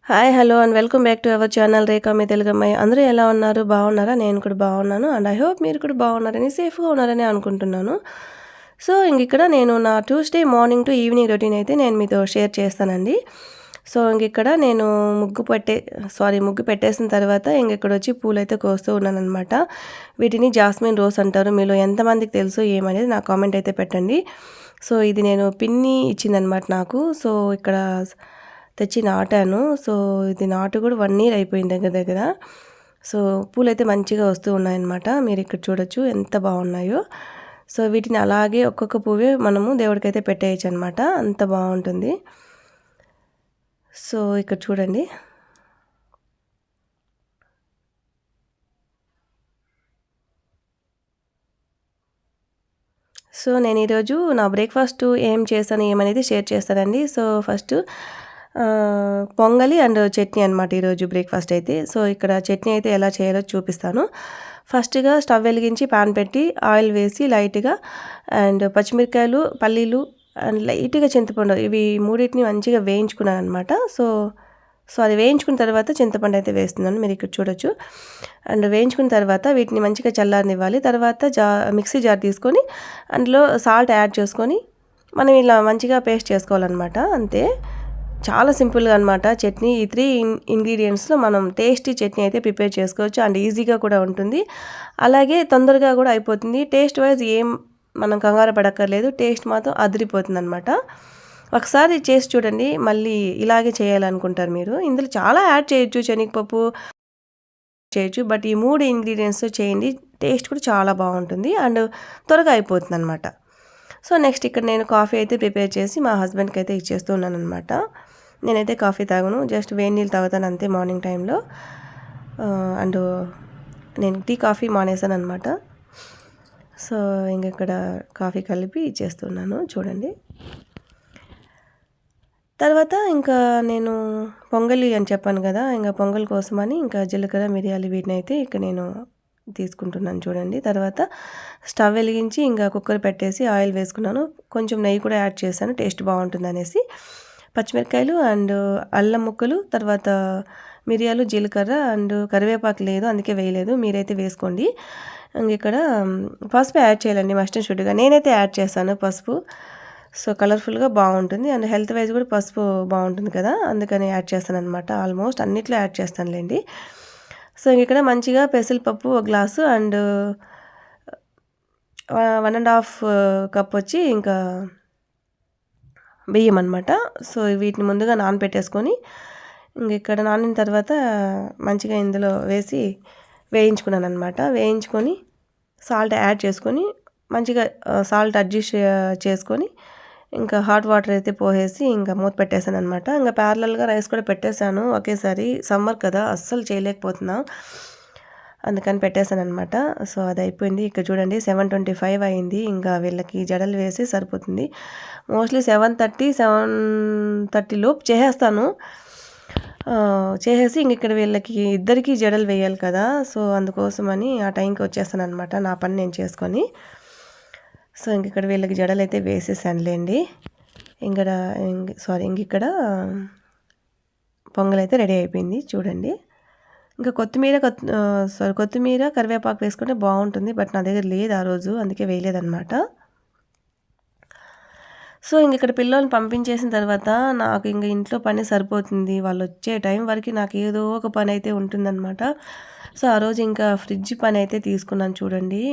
Hi hello and welcome back to our channel Rekha మీ తెలుగమ్మాయి. అందరూ ఎలా ఉన్నారు? బాగున్నారా? నేను కూడా బాగున్నాను అండ్ ఐ హోప్ మీరు కూడా బాగున్నారని, సేఫ్గా ఉన్నారని అనుకుంటున్నాను. సో ఇక్కడ నేను నా Tuesday morning to evening routine అయితే నేను మీతో షేర్ చేస్తానండి. సో ఇక్కడ నేను ముగ్గు పెట్టేసిన తర్వాత ఇక్కడ వచ్చి పూలైతే కోస్తూ ఉన్నానన్నమాట. వీటిని జాస్మిన్ రోజ్ అంటారు. మీలో ఎంతమందికి తెలుసు ఏమనేది నా కామెంట్ అయితే పెట్టండి. సో ఇది నేను పిన్ని ఇచ్చిందనమాట నాకు. సో ఇక్కడ తెచ్చి నాటాను. సో ఇది నాటు కూడా 1 ఇయర్ అయిపోయింది దగ్గర దగ్గర. సో పూలైతే మంచిగా వస్తూ ఉన్నాయన్నమాట. మీరు ఇక్కడ చూడొచ్చు ఎంత బాగున్నాయో. సో వీటిని అలాగే ఒక్కొక్క పువ్వే మనము దేవుడికైతే పెట్టేయచ్చు అనమాట. అంత బాగుంటుంది. సో ఇక్కడ చూడండి. సో నేను ఈరోజు నా బ్రేక్ఫాస్ట్ ఏం చేశాను ఏమనేది షేర్ చేస్తానండి. సో ఫస్ట్ పొంగలి అండ్ చట్నీ అనమాట ఈరోజు బ్రేక్ఫాస్ట్ అయితే. సో ఇక్కడ చట్నీ అయితే ఎలా చేయాలో చూపిస్తాను. ఫస్ట్గా స్టవ్ వెలిగించి పాన్ పెట్టి ఆయిల్ వేసి లైట్గా అండ్ పచ్చిమిరకాయలు, పల్లీలు అండ్ లైట్గా చింతపండు ఇవి మూడింటిని మంచిగా వేయించుకున్నాను అనమాట. సో అది వేయించుకున్న తర్వాత చింతపండు అయితే వేస్తున్నాను. మీరు ఇక్కడ చూడొచ్చు. అండ్ వేయించుకున్న తర్వాత వీటిని మంచిగా చల్లారనివ్వాలి. తర్వాత మిక్సీ జార్ తీసుకొని అందులో సాల్ట్ యాడ్ చేసుకొని మనం ఇలా మంచిగా పేస్ట్ చేసుకోవాలన్నమాట. అంతే, చాలా సింపుల్గా అనమాట చట్నీ. ఈ 3 ఇంగ్రీడియంట్స్లో మనం టేస్టీ చట్నీ అయితే ప్రిపేర్ చేసుకోవచ్చు అండ్ ఈజీగా కూడా ఉంటుంది. అలాగే తొందరగా కూడా అయిపోతుంది. టేస్ట్ వైజ్ ఏం మనం కంగారు పడక్కర్లేదు. టేస్ట్ మాత్రం అదిరిపోతుంది అనమాట. ఒకసారి చేసి చూడండి, మళ్ళీ ఇలాగే చేయాలనుకుంటారు మీరు. ఇందులో చాలా యాడ్ చేయొచ్చు, శనగపప్పు చేయొచ్చు, బట్ ఈ 3 ఇంగ్రీడియంట్స్తో చేయండి. టేస్ట్ కూడా చాలా బాగుంటుంది అండ్ త్వరగా అయిపోతుంది అనమాట. సో నెక్స్ట్ ఇక్కడ నేను కాఫీ అయితే ప్రిపేర్ చేసి మా హస్బెండ్కి అయితే ఇచ్చేస్తూ ఉన్నాను అనమాట. నేనైతే కాఫీ తాగను, జస్ట్ వేడి నీళ్ళు తాగుతాను అంతే మార్నింగ్ టైంలో. అండ్ నేను టీ కాఫీ మానేసాను అనమాట. సో ఇక్కడ కాఫీ కలిపి ఇచ్చేస్తున్నాను చూడండి. తర్వాత ఇంకా నేను పొంగలి అని చెప్పాను కదా, ఇంకా పొంగల్ కోసమని ఇంకా జీలకర్ర, మిరియాలు వీటిని అయితే నేను తీసుకుంటున్నాను చూడండి. తర్వాత స్టవ్ వెలిగించి ఇంకా కుక్కర్ పెట్టేసి ఆయిల్ వేసుకున్నాను. కొంచెం నెయ్యి కూడా యాడ్ చేశాను టేస్ట్ బాగుంటుంది అనేసి. పచ్చిమిరకాయలు అండ్ అల్లం ముక్కలు, తర్వాత మిరియాలు, జీలకర్ర అండ్ కరివేపాకు లేదు అందుకే వేయలేదు, మీరైతే వేసుకోండి. ఇక్కడ పసుపు యాడ్ చేయాలండి మస్ట్ అండ్ షుడ్గా. నేనైతే యాడ్ చేస్తాను పసుపు. సో కలర్ఫుల్గా బాగుంటుంది అండ్ హెల్త్ వైజ్ కూడా పసుపు బాగుంటుంది కదా, అందుకని యాడ్ చేస్తాను అనమాట. ఆల్మోస్ట్ అన్నిట్లో యాడ్ చేస్తానులేండి. సో ఇక్కడ మంచిగా పెసరపప్పు 1 గ్లాసు అండ్ 1.5 కప్ వచ్చి ఇంకా బియ్యం అనమాట. సో వీటిని ముందుగా నానబెట్టేసుకొని ఇక్కడ నానిన తర్వాత మంచిగా ఇందులో వేసి వేయించుకున్నాను అనమాట. వేయించుకొని సాల్ట్ యాడ్ చేసుకొని మంచిగా సాల్ట్ అడ్జస్ట్ చేసుకొని ఇంకా హాట్ వాటర్ అయితే పోసేసి ఇంకా మూత పెట్టేశాను అనమాట. ఇంకా ప్యారలల్గా రైస్ కూడా పెట్టేశాను ఒకేసారి. సమ్మర్ కదా అస్సలు చేయలేకపోతున్నా, అందుకని పెట్టేశాను అనమాట. సో అది అయిపోయింది. ఇక్కడ చూడండి 7:25 అయింది. ఇంకా వీళ్ళకి జడలు వేసి సరిపోతుంది. మోస్ట్లీ 7:30 లోపు చేసేస్తాను. చేసేసి ఇక్కడ వీళ్ళకి ఇద్దరికి జడలు వేయాలి కదా, సో అందుకోసమని ఆ టైంకి వచ్చేస్తాను అనమాట నా పని నేను చేసుకొని. సో ఇక్కడ వీళ్ళకి జడలు అయితే వేసేసానులేండి. ఇక్కడ పొంగల్ అయితే రెడీ అయిపోయింది చూడండి. ఇంకా కొత్తిమీర కరివేపాకు వేసుకుంటే బాగుంటుంది, బట్ నా దగ్గర లేదు ఆ రోజు, అందుకే వేయలేదన్నమాట. సో ఇక్కడ పిల్లల్ని పంపించేసిన తర్వాత నాకు ఇంట్లో పని సరిపోతుంది. వాళ్ళు వచ్చే టైం వరకు నాకు ఏదో ఒక పని అయితే ఉంటుందన్నమాట. సో ఆ రోజు ఇంకా ఫ్రిడ్జ్ పని అయితే తీసుకున్నాను చూడండి.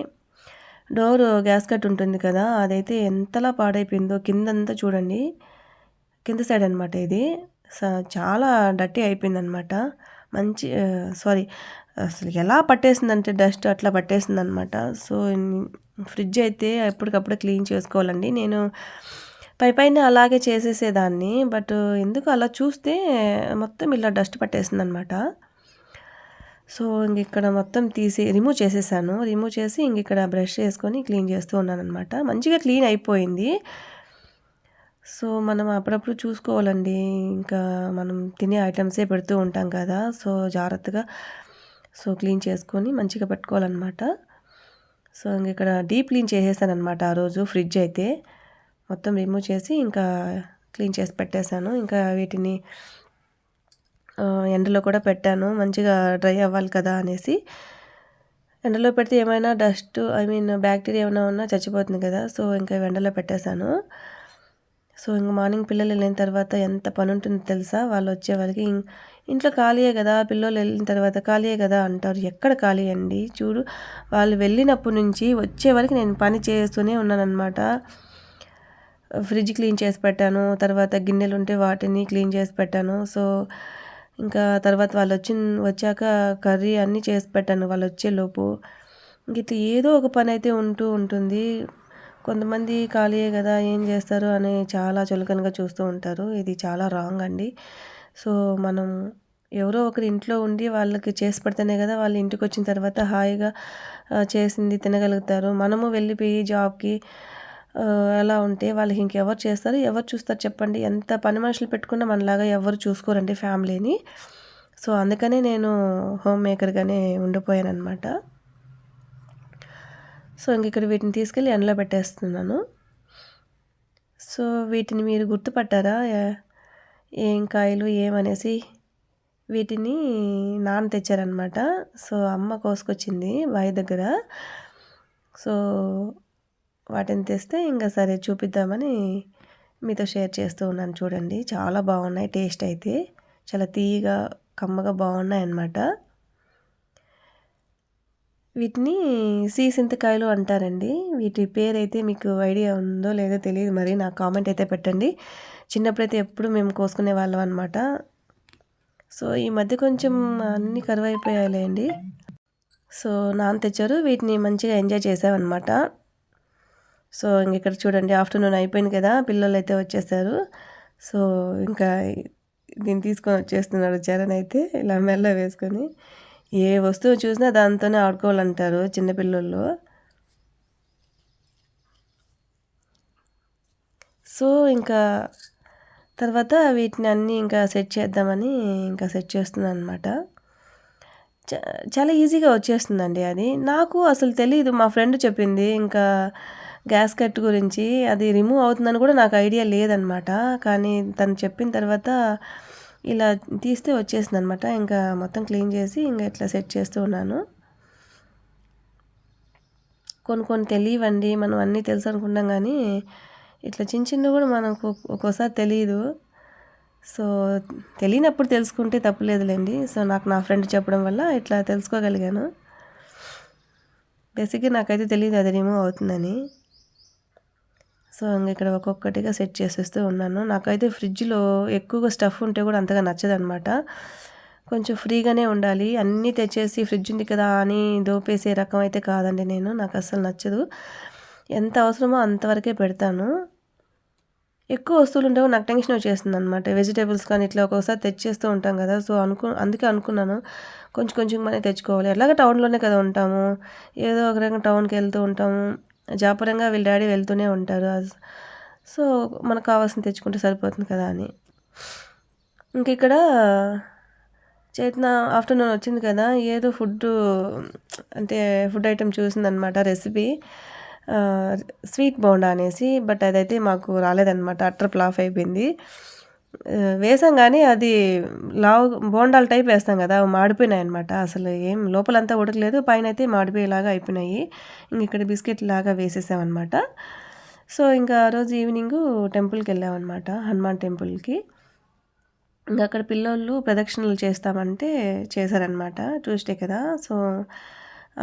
డోర్ గ్యాస్ కట్ ఉంటుంది కదా, అదైతే ఎంతలా పాడైపోయిందో కిందంతా చూడండి. కింద సైడ్ అనమాట ఇది. చాలా డర్టీ అయిపోయిందనమాట. అసలు ఎలా పట్టేసిందంటే డస్ట్ అట్లా పట్టేసిందనమాట. సో ఫ్రిడ్జ్ అయితే ఎప్పటికప్పుడు క్లీన్ చేసుకోవాలండి. నేను పైన అలాగే చేసేసేదాన్ని, బట్ ఎందుకు అలా చూస్తే మొత్తం ఇలా డస్ట్ పట్టేసిందనమాట. సో ఇక్కడ మొత్తం రిమూవ్ చేసేసాను. రిమూవ్ చేసి ఇక్కడ బ్రష్ చేసుకొని క్లీన్ చేస్తూ ఉన్నాను అనమాట. మంచిగా క్లీన్ అయిపోయింది. సో మనం అప్పుడప్పుడు చూసుకోవాలండి. ఇంకా మనం తినే ఐటమ్సే పెడుతూ ఉంటాం కదా, సో జాగ్రత్తగా క్లీన్ చేసుకొని మంచిగా పెట్టుకోవాలన్నమాట. సో ఇక్కడ డీప్ క్లీన్ చేసేసాను అనమాట ఆ రోజు. ఫ్రిడ్జ్ అయితే మొత్తం రిమూవ్ చేసి ఇంకా క్లీన్ చేసి పెట్టేశాను. ఇంకా వీటిని ఎండలో కూడా పెట్టాను మంచిగా డ్రై అవ్వాలి కదా అనేసి. ఎండలో పెడితే ఏమైనా డస్ట్ బ్యాక్టీరియా ఏమైనా ఉన్నా చచ్చిపోతుంది కదా, సో ఇంకా ఎండలో పెట్టేశాను. సో ఇంక మార్నింగ్ పిల్లలు వెళ్ళిన తర్వాత ఎంత పని ఉంటుందో తెలుసా, వాళ్ళు వచ్చేవారికి ఇంట్లో ఖాళీయే కదా, పిల్లలు వెళ్ళిన తర్వాత ఖాళీయే కదా అంటారు. ఎక్కడ ఖాళీ అండి, చూడు వాళ్ళు వెళ్ళినప్పటి నుంచి వచ్చే వరకు నేను పని చేస్తూనే ఉన్నానన్నమాట. ఫ్రిడ్జ్ క్లీన్ చేసి పెట్టాను, తర్వాత గిన్నెలు ఉంటే వాటిని క్లీన్ చేసి పెట్టాను. సో ఇంకా తర్వాత వాళ్ళు వచ్చాక కర్రీ అన్నీ చేసి పెట్టాను వాళ్ళు వచ్చేలోపు. ఇట్లా ఏదో ఒక పని అయితే ఉంటూ ఉంటుంది. కొంతమంది ఖాళీయే కదా ఏం చేస్తారు అని చాలా చులకనగా చూస్తూ ఉంటారు. ఇది చాలా రాంగ్ అండి. సో మనం ఎవరో ఒకరి ఇంట్లో ఉండి వాళ్ళకి చేసి పెడితేనే కదా వాళ్ళు ఇంటికి వచ్చిన తర్వాత హాయిగా చేసింది తినగలుగుతారు. మనము వెళ్ళిపోయి జాబ్కి అలా ఉంటే వాళ్ళకి ఇంకెవరు చేస్తారు, ఎవరు చూస్తారు చెప్పండి. ఎంత పని మనుషులు పెట్టుకున్నా మనలాగా ఎవరు చూసుకోరండి ఫ్యామిలీని. సో అందుకనే నేను హోమ్ మేకర్గానే ఉండిపోయానన్నమాట. సో ఇంక ఇక్కడ వీటిని తీసుకెళ్ళి ఎండలో పెట్టేస్తున్నాను. సో వీటిని మీరు గుర్తుపట్టారా ఏం కాయలు ఏమనేసి? వీటిని నాన్న తెచ్చారనమాట. సో అమ్మ కోసుకొచ్చింది బావి దగ్గర. సో వాటిని తెస్తే ఇంకా సరే చూపిద్దామని మీతో షేర్ చేస్తూ ఉన్నాను. చూడండి చాలా బాగున్నాయి, టేస్ట్ అయితే చాలా తీయగా కమ్మగా బాగున్నాయి అన్నమాట. వీటిని సీసింతకాయలు అంటారండి. వీటి పేరైతే మీకు ఐడియా ఉందో లేదో తెలియదు, మరి నాకు కామెంట్ అయితే పెట్టండి. చిన్నప్పుడైతే ఎప్పుడు మేము కోసుకునే వాళ్ళం అనమాట. సో ఈ మధ్య కొంచెం అన్నీ కరువైపోయాయిలేండి. సో నాన్న తెచ్చారు, వీటిని మంచిగా ఎంజాయ్ చేసామన్నమాట. సో ఇంక ఇక్కడ చూడండి ఆఫ్టర్నూన్ అయిపోయింది కదా, పిల్లలు అయితే వచ్చేసారు. సో ఇంకా దీన్ని తీసుకొని వచ్చేస్తున్నాడు చరణ్ అయితే ఇలా మెల్ల వేసుకొని. ఏ వస్తువు చూసినా దాంతోనే ఆడుకోవాలంటారు చిన్నపిల్లలు. సో ఇంకా తర్వాత వీటిని అన్నీ ఇంకా సెట్ చేద్దామని ఇంకా సెట్ చేస్తున్నాను అనమాట. చాలా ఈజీగా వచ్చేస్తుందండి అది. నాకు అసలు తెలీదు, మా ఫ్రెండ్ చెప్పింది ఇంకా గ్యాస్ కట్ గురించి. అది రిమూవ్ అవుతుందని కూడా నాకు ఐడియా లేదనమాట. కానీ తను చెప్పిన తర్వాత ఇలా తీస్తే వచ్చేసింది అనమాట. ఇంకా మొత్తం క్లీన్ చేసి ఇంకా ఇట్లా సెట్ చేస్తూ ఉన్నాను. కొన్ని తెలియవండి, మనం అన్నీ తెలుసు అనుకుంటాం కానీ ఇట్లా చిన్నవి కూడా మనకు ఒక్కోసారి తెలియదు. సో తెలియనప్పుడు తెలుసుకుంటే తప్పులేదులేండి. సో నాకు నా ఫ్రెండ్ చెప్పడం వల్ల ఇట్లా తెలుసుకోగలిగాను. బేసిక్గా నాకైతే తెలియదు అది రిమూవ్ అవుతుందని. సో ఇక్కడ ఒక్కొక్కటిగా సెట్ చేసేస్తూ ఉన్నాను. నాకైతే ఫ్రిడ్జ్లో ఎక్కువగా స్టఫ్ ఉంటే కూడా అంతగా నచ్చదనమాట. కొంచెం ఫ్రీగానే ఉండాలి. అన్నీ తెచ్చేసి ఫ్రిడ్జ్ ఉంది కదా అని దోపేసే రకం అయితే కాదండి నేను. నాకు అస్సలు నచ్చదు. ఎంత అవసరమో అంతవరకే పెడతాను. ఎక్కువ వస్తువులు ఉంటే నాకు టెన్షన్ వచ్చేస్తుంది అనమాట. వెజిటేబుల్స్ కానీ ఇట్లా ఒక్కోసారి తెచ్చేస్తూ ఉంటాం కదా. సో అందుకే అనుకున్నాను కొంచెం కొంచెం మనీ తెచ్చుకోవాలి. ఎలాగ టౌన్లోనే కదా ఉంటాము, ఏదో ఒక రకంగా టౌన్కి వెళ్తూ ఉంటాము. జాపరంగా వీళ్ళ డాడీ వెళ్తూనే ఉంటారు. సో మనకు కావాల్సింది తెచ్చుకుంటే సరిపోతుంది కదా అని. ఇంక ఇక్కడ చేతన ఆఫ్టర్నూన్ వచ్చింది కదా, ఏదో ఫుడ్ ఐటెం చూసిందనమాట రెసిపీ, స్వీట్ బోండా అనేసి. బట్ అదైతే మాకు రాలేదనమాట, అట్టర్ ఫ్లాప్ అయిపోయింది. వేసాం కానీ అది లావు బోండాల టైప్ వేస్తాం కదా, మాడిపోయినాయి అనమాట. అసలు ఏం లోపలంతా ఉడకలేదు, పైన అయితే మాడిపోయేలాగా అయిపోయినాయి. ఇంక ఇక్కడ బిస్కెట్ లాగా వేసేసామన్నమాట. సో ఇంకా ఆ రోజు ఈవినింగు టెంపుల్కి వెళ్ళామన్నమాట, హనుమాన్ టెంపుల్కి. ఇంకా అక్కడ పిల్లోళ్ళు ప్రదక్షిణలు చేస్తామంటే చేశారనమాట. ట్యూస్డే కదా, సో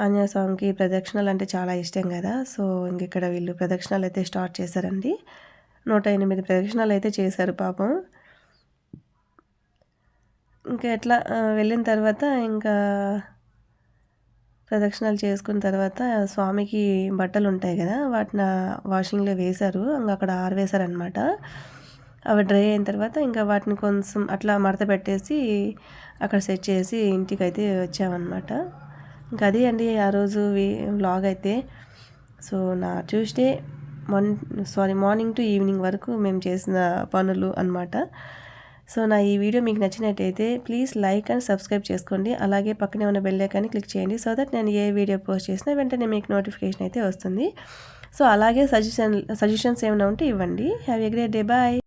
ఆంజనేయ స్వామికి ప్రదక్షిణలు అంటే చాలా ఇష్టం కదా. సో ఇంక ఇక్కడ వీళ్ళు ప్రదక్షిణాలు అయితే స్టార్ట్ చేశారండి. 108 ప్రదక్షిణాలు అయితే చేశారు పాపం. ఇంకా ఎట్లా వెళ్ళిన తర్వాత ఇంకా ప్రదక్షిణాలు చేసుకున్న తర్వాత స్వామికి బట్టలు ఉంటాయి కదా, వాటిని వాషింగ్లో వేశారు. ఇంకా అక్కడ ఆరవేశారనమాట. అవి డ్రై అయిన తర్వాత ఇంకా వాటిని కొంచెం అట్లా మడత పెట్టేసి అక్కడ సెట్ చేసి ఇంటికైతే వచ్చామన్నమాట. ఇంకా అది అండి ఆ రోజు వ్లాగ్ అయితే. సో నా ట్యూస్డే మార్నింగ్ టు ఈవినింగ్ వరకు మేము చేసిన పనులు అన్నమాట. సో నా ఈ వీడియో మీకు నచ్చినట్టయితే ప్లీజ్ లైక్ అండ్ సబ్స్క్రైబ్ చేసుకోండి. అలాగే పక్కనే ఉన్న బెల్ ఐకాన్ని క్లిక్ చేయండి, సో దట్ నేను ఏ వీడియో పోస్ట్ చేసినా వెంటనే మీకు నోటిఫికేషన్ అయితే వస్తుంది. సో అలాగే సజెషన్స్ ఏమైనా ఉంటే ఇవ్వండి. Have a great day, bye.